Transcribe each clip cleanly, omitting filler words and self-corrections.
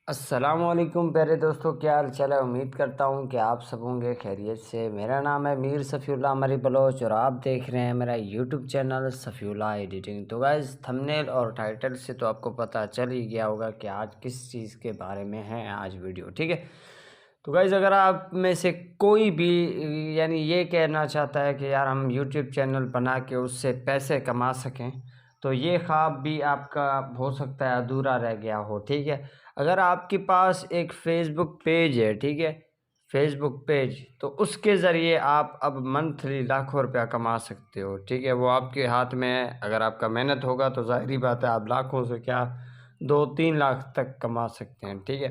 अस्सलामुअलैकुम प्यारे दोस्तों, क्या हाल चाल है। उम्मीद करता हूँ कि आप सब होंगे खैरियत से। मेरा नाम है मीर सफ़ीउल्लाह मरी बलोच और आप देख रहे हैं मेरा यूट्यूब चैनल सफ़ीउल्लाह एडिटिंग। तो गाइस, थंबनेल और टाइटल से तो आपको पता चल ही गया होगा कि आज किस चीज़ के बारे में है आज वीडियो, ठीक है। तो गाइस, अगर आप में से कोई भी यानी ये कहना चाहता है कि यार हम यूट्यूब चैनल बना के उससे पैसे कमा सकें, तो ये ख्वाब भी आपका हो सकता है अधूरा रह गया हो, ठीक है। अगर आपके पास एक फेसबुक पेज है, ठीक है, फेसबुक पेज, तो उसके ज़रिए आप अब मंथली लाखों रुपया कमा सकते हो, ठीक है। वो आपके हाथ में है। अगर आपका मेहनत होगा तो ज़ाहिर बात है आप लाखों से क्या 2-3 लाख तक कमा सकते हैं, ठीक है।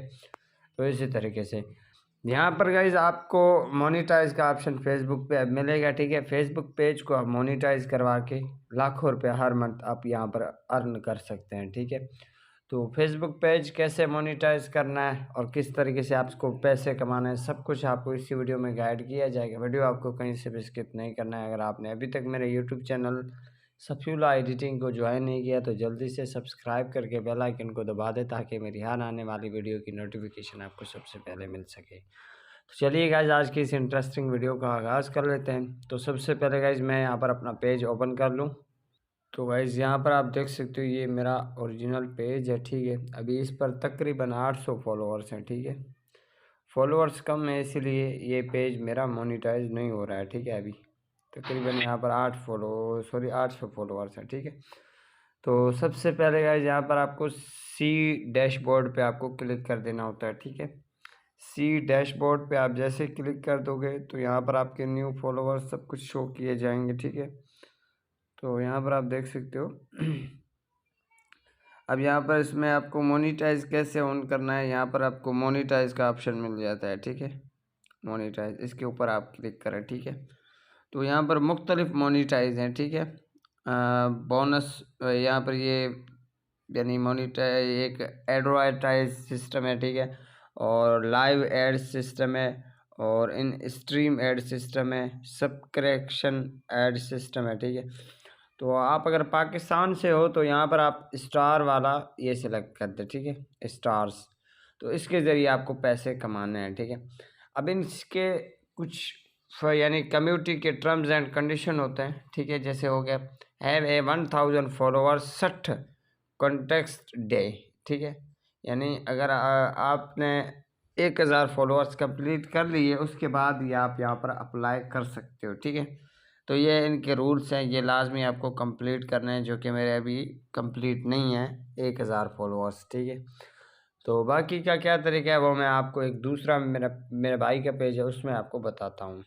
तो इसी तरीके से यहाँ पर गाइज आपको मोनेटाइज का ऑप्शन फेसबुक पे अब मिलेगा, ठीक है। फेसबुक पेज को आप मोनेटाइज करवा के लाखों रुपया हर मंथ आप यहाँ पर अर्न कर सकते हैं, ठीक है। तो फेसबुक पेज कैसे मोनेटाइज करना है और किस तरीके से आपको पैसे कमाना है, सब कुछ आपको इसी वीडियो में गाइड किया जाएगा। वीडियो आपको कहीं से भी स्किप नहीं करना है। अगर आपने अभी तक मेरे यूट्यूब चैनल सफ़ीउल्लाह एडिटिंग को ज्वाइन नहीं किया तो जल्दी से सब्सक्राइब करके बेल आइकन को दबा दें ताकि मेरी हर आने वाली वीडियो की नोटिफिकेशन आपको सबसे पहले मिल सके। तो चलिए गाइज, आज की इस इंटरेस्टिंग वीडियो का आगाज़ कर लेते हैं। तो सबसे पहले गाइज मैं यहाँ पर अपना पेज ओपन कर लूँ। तो गाइज यहाँ पर आप देख सकते हो ये मेरा ओरिजिनल पेज है, ठीक है। अभी इस पर तकरीबन 800 फॉलोअर्स हैं, ठीक है। फॉलोअर्स कम है इसीलिए ये पेज मेरा मोनेटाइज नहीं हो रहा है, ठीक है। अभी तकरीबन यहाँ पर 800 फॉलोअर्स हैं, ठीक है। तो सबसे पहले गाइज यहाँ पर आपको सी डैशबोर्ड पे आपको क्लिक कर देना होता है, ठीक है। सी डैशबोर्ड पे आप जैसे क्लिक कर दोगे तो यहाँ पर आपके न्यू फॉलोअर्स सब कुछ शो किए जाएंगे, ठीक है। तो यहाँ पर आप देख सकते हो। अब यहाँ पर इसमें आपको मोनेटाइज कैसे ऑन करना है, यहाँ पर आपको मोनेटाइज का ऑप्शन मिल जाता है, ठीक है। मोनेटाइज, इसके ऊपर आप क्लिक करें, ठीक है। तो यहाँ पर मुख्तलिफ मोनेटाइज हैं, ठीक है। बोनस यहाँ पर ये यानी मोनेटाइज एक एडवर्टाइज सिस्टम है, ठीक है। और लाइव एड सिस्टम है और इन स्ट्रीम एड सिस्टम है, सब्सक्रिप्शन एड सिस्टम है, ठीक है। तो आप अगर पाकिस्तान से हो तो यहाँ पर आप स्टार वाला ये सिलेक्ट कर दे, ठीक है, स्टार्स। तो इसके ज़रिए आपको पैसे कमाने हैं, ठीक है। अब इसके कुछ यानी कम्युनिटी के टर्म्स एंड कंडीशन होते हैं, ठीक है। जैसे हो गया have a 1000 followers 60 context day, ठीक है। यानी अगर आपने 1000 फॉलोअर्स कंप्लीट कर लिए उसके बाद ये आप यहाँ पर अप्लाई कर सकते हो, ठीक है। तो ये इनके रूल्स हैं, ये लाजमी आपको कंप्लीट करने हैं, जो कि मेरे अभी कंप्लीट नहीं है 1000 फॉलोअर्स, ठीक है। तो बाकी का क्या तरीका है वो मैं आपको एक दूसरा मेरे भाई का पेज है उसमें आपको बताता हूँ।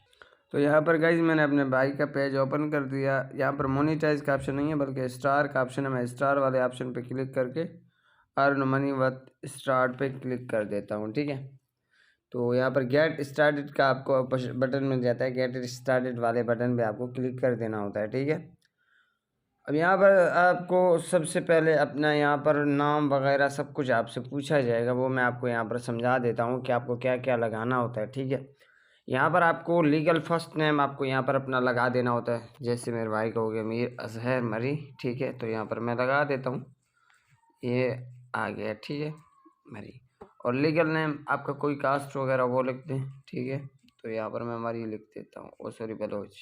तो यहाँ पर गाइज मैंने अपने भाई का पेज ओपन कर दिया। यहाँ पर मोनेटाइज का ऑप्शन नहीं है बल्कि स्टार का ऑप्शन है। मैं स्टार वाले ऑप्शन पे क्लिक करके अर्न मनी विद स्टार्ट पे क्लिक कर देता हूँ, ठीक है। तो यहाँ पर गेट स्टार्टेड का आपको बटन मिल जाता है। गेट स्टार्टेड वाले बटन पे आपको क्लिक कर देना होता है, ठीक है। अब यहाँ पर आपको सबसे पहले अपना यहाँ पर नाम वगैरह सब कुछ आपसे पूछा जाएगा, वो मैं आपको यहाँ पर समझा देता हूँ कि आपको क्या क्या लगाना होता है, ठीक है। यहाँ पर आपको लीगल फर्स्ट नेम आपको यहाँ पर अपना लगा देना होता है। जैसे मेरे भाई का हो गया मीर अजहर मरी, ठीक है। तो यहाँ पर मैं लगा देता हूँ, ये आ गया, ठीक है, मरी। और लीगल नेम आपका कोई कास्ट वगैरह वो लिख दें, ठीक है। तो यहाँ पर मैं मरी लिख देता हूँ, ओ सॉरी बलोच।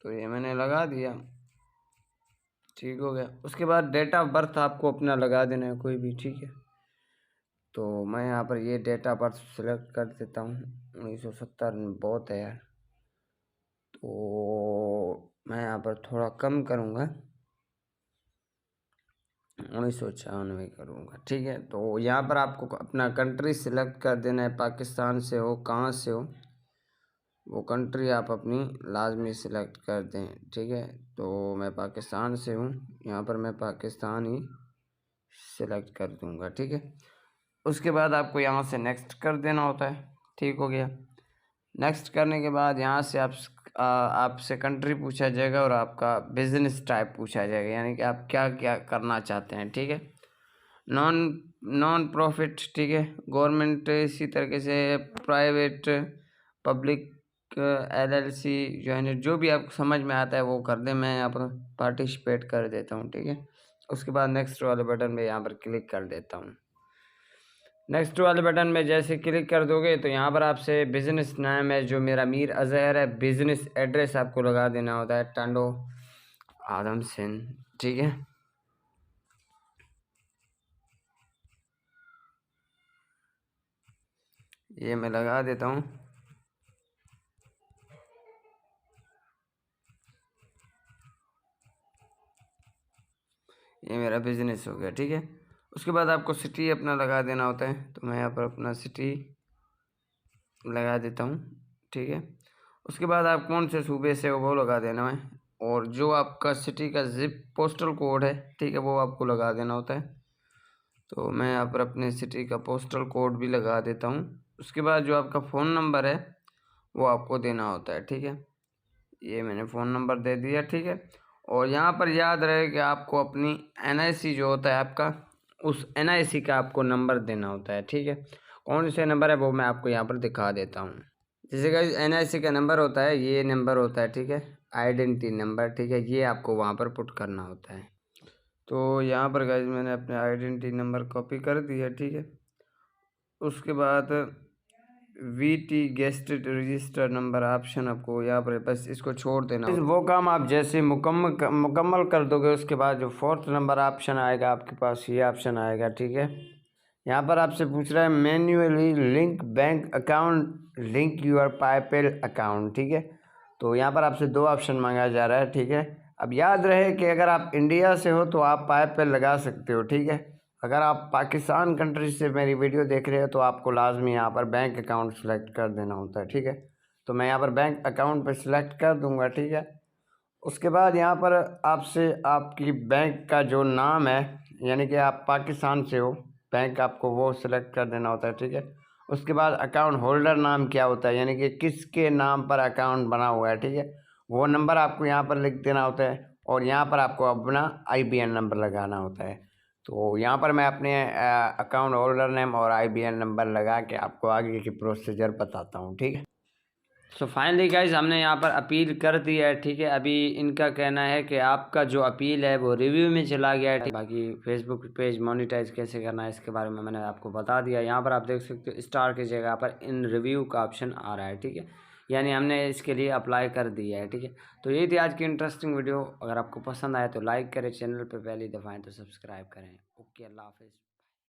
तो ये मैंने लगा दिया, ठीक हो गया। उसके बाद डेट ऑफ बर्थ आपको अपना लगा देना है कोई भी, ठीक है। तो मैं यहाँ पर ये डेट ऑफ बर्थ सेलेक्ट कर देता हूँ। 1970 बहुत है यार, तो मैं यहाँ पर थोड़ा कम करूँगा, 1996 करूँगा, ठीक है। तो यहाँ पर आपको अपना कंट्री सिलेक्ट कर देना है। पाकिस्तान से हो, कहाँ से हो, वो कंट्री आप अपनी लाजमी सिलेक्ट कर दें, ठीक है। तो मैं पाकिस्तान से हूँ, यहाँ पर मैं पाकिस्तान ही सिलेक्ट कर दूँगा, ठीक है। उसके बाद आपको यहाँ से नेक्स्ट कर देना होता है, ठीक हो गया। नेक्स्ट करने के बाद यहाँ से आपसे कंट्री पूछा जाएगा और आपका बिजनेस टाइप पूछा जाएगा, यानी कि आप क्या क्या करना चाहते हैं, ठीक है। नॉन नॉन प्रॉफिट, ठीक है, गवर्नमेंट, इसी तरीके से प्राइवेट, पब्लिक, एलएलसी, जो भी आपको समझ में आता है वो कर दें। मैं यहाँ पर पार्टिसिपेट कर देता हूँ, ठीक है। उसके बाद नेक्स्ट वाले बटन पे यहाँ पर क्लिक कर देता हूँ। नेक्स्ट वाले बटन में जैसे क्लिक कर दोगे तो यहाँ पर आपसे बिज़नेस नाम है जो मेरा मीर अज़हर है, बिज़नेस एड्रेस आपको लगा देना होता है टांडो आदम सिंह, ठीक है। ये मैं लगा देता हूँ। ये मेरा बिज़नेस हो गया, ठीक है। उसके बाद आपको सिटी अपना लगा देना होता है, तो मैं यहाँ पर अपना सिटी लगा देता हूँ, ठीक है। उसके बाद आप कौन से सूबे से हो वो लगा देना है, और जो आपका सिटी का ज़िप पोस्टल कोड है, ठीक है, वो आपको लगा देना होता है। तो मैं यहाँ पर अपने सिटी का पोस्टल कोड भी लगा देता हूँ। उसके बाद जो आपका फ़ोन नंबर है वो आपको देना होता है, ठीक है। ये मैंने फ़ोन नंबर दे दिया, ठीक है। और यहाँ पर याद रहे कि आपको अपनी एनआईसी जो होता है आपका, उस एनआईसी का आपको नंबर देना होता है, ठीक है। कौन से नंबर है वो मैं आपको यहाँ पर दिखा देता हूँ। जैसे गाइस एनआईसी का नंबर होता है, ये नंबर होता है, ठीक है, आइडेंटिटी नंबर, ठीक है, ये आपको वहाँ पर पुट करना होता है। तो यहाँ पर गाइस मैंने अपने आइडेंटिटी नंबर कॉपी कर दिया, ठीक है। उसके बाद VT guest register number option आपको यहाँ पर बस इसको छोड़ देना। वो काम आप जैसे मुकम्मल कर दोगे उसके बाद जो फोर्थ नंबर ऑप्शन आएगा आपके पास, ये ऑप्शन आएगा, ठीक है। यहाँ पर आपसे पूछ रहा है manually link bank account, link your PayPal account, ठीक है। तो यहाँ पर आपसे 2 ऑप्शन मांगा जा रहा है, ठीक है। अब याद रहे कि अगर आप इंडिया से हो तो आप पाईपेल लगा सकते हो, ठीक है। अगर आप पाकिस्तान कंट्री से मेरी वीडियो देख रहे हो तो आपको लाजमी यहाँ पर बैंक अकाउंट सेलेक्ट कर देना होता है, ठीक है। तो मैं यहाँ पर बैंक अकाउंट पर सिलेक्ट कर दूँगा, ठीक है। उसके बाद यहाँ पर आपसे आपकी बैंक का जो नाम है, यानी कि आप पाकिस्तान से हो, बैंक आपको वो सिलेक्ट कर देना होता है, ठीक है। उसके बाद अकाउंट होल्डर नाम क्या होता है, यानी कि किसके नाम पर अकाउंट बना हुआ है, ठीक है, वो नंबर आपको यहाँ पर लिख देना होता है। और यहाँ पर आपको अपना आईबीएन नंबर लगाना होता है। तो यहाँ पर मैं अपने अकाउंट होल्डर नेम और आईबीएन नंबर लगा के आपको आगे की प्रोसीजर बताता हूँ, ठीक है। सो फाइनली गाइज हमने यहाँ पर अपील कर दी है, ठीक है। अभी इनका कहना है कि आपका जो अपील है वो रिव्यू में चला गया है। बाकी फेसबुक पेज मोनेटाइज कैसे करना है इसके बारे में मैंने आपको बता दिया। यहाँ पर आप देख सकते हो स्टार की जगह पर इन रिव्यू का ऑप्शन आ रहा है, ठीक है, यानी हमने इसके लिए अप्लाई कर दिया है, ठीक है। तो ये थी आज की इंटरेस्टिंग वीडियो। अगर आपको पसंद आए तो लाइक करें, चैनल पर पहली दफ़ा आए तो सब्सक्राइब करें। ओके, अल्लाह हाफिज़।